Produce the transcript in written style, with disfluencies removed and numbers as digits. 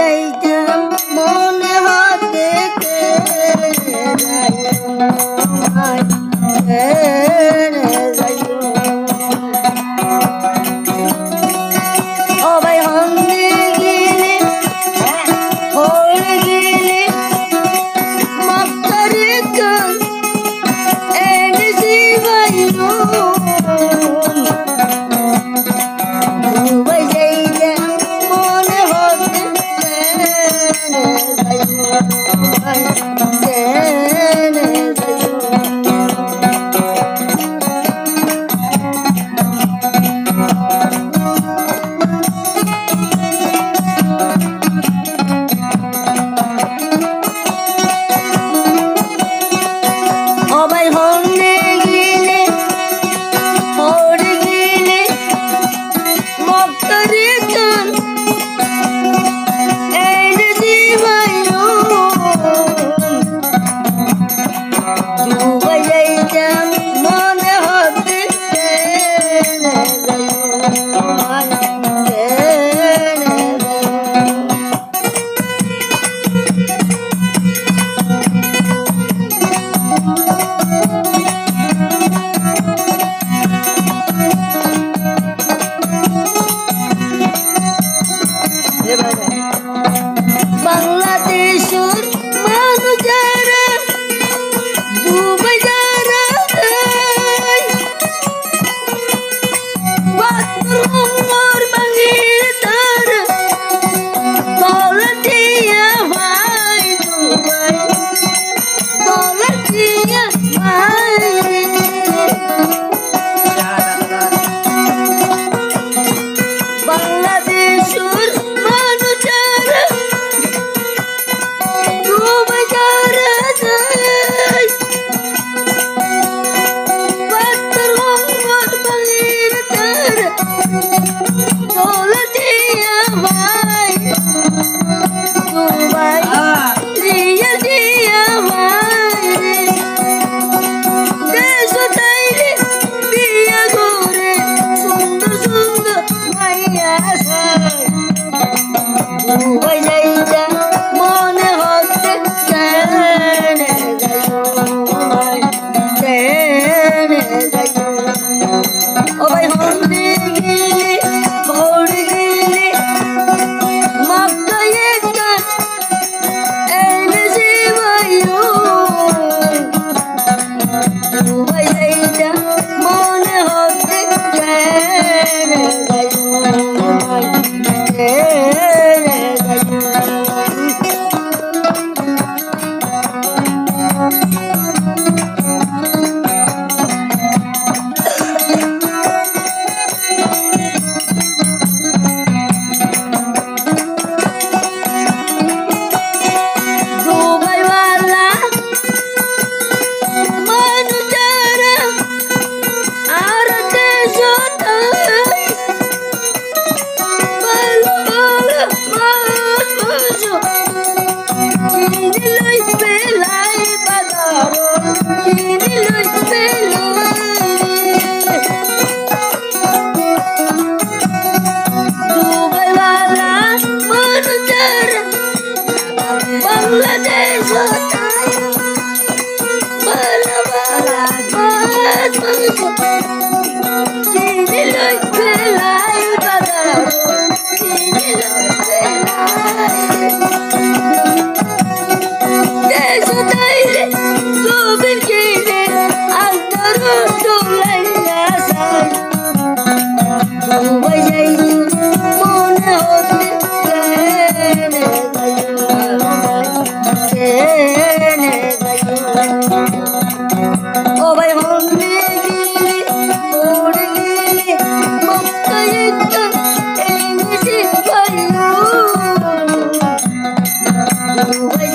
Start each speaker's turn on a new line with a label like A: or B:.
A: যাইতাম মনে হতে ও ভাই হন্দি গিলি হরে গিলি মক্কারে কান এনে জীবাইনো দুবাই যাইতাম মনে হতে সবাই হন্দি গিলে হরে গিলে মক্কারে কান এনে জীবাইনো দুবাই যাইতাম মনে হতে বাংলাদেশের মানুষ যারা দুবাই যারা বাথরুমর বাঙির তারা দৌলতিয়া ভাই দুবাই দৌলতিয়া ভাই বাংলাদেশের মানুষ যারা দুবাই যারা যায় বাথরুমর বাঙির তারা দৌলতিয়া ভাই দুবাই রিয়া দিয়া ভাই দেশ তাইরে বিয়া করে সুন্দর সুন্দর মাইয়া সাই দুবাই যাইতা মনে হতে ও ভাই হন্দি গিলি হরে গিলি মক্কায় কান এনে জীবাইনো দুবাই যাইতা মনে হতে দুবাই वाला মানুষ যারা আর দেশ ভালো ভালো মানুষ কিনে লই পেলাই বাজার কিনে লই পেলাই দুবাই वाला মানুষ যারা বাংলাদেশ ভালো ভালো কিনে লই পেলাই বাজার কিনে লই পেলাই দেশ তাইরে ছবি কিনে আন্তর তোলাইয়া সাই দুবাই যাইতাম মনে হতে ও ভাই হন্দি গিলি হরে গিলি মক্কায় কান এনে জীবাইনো দুবাই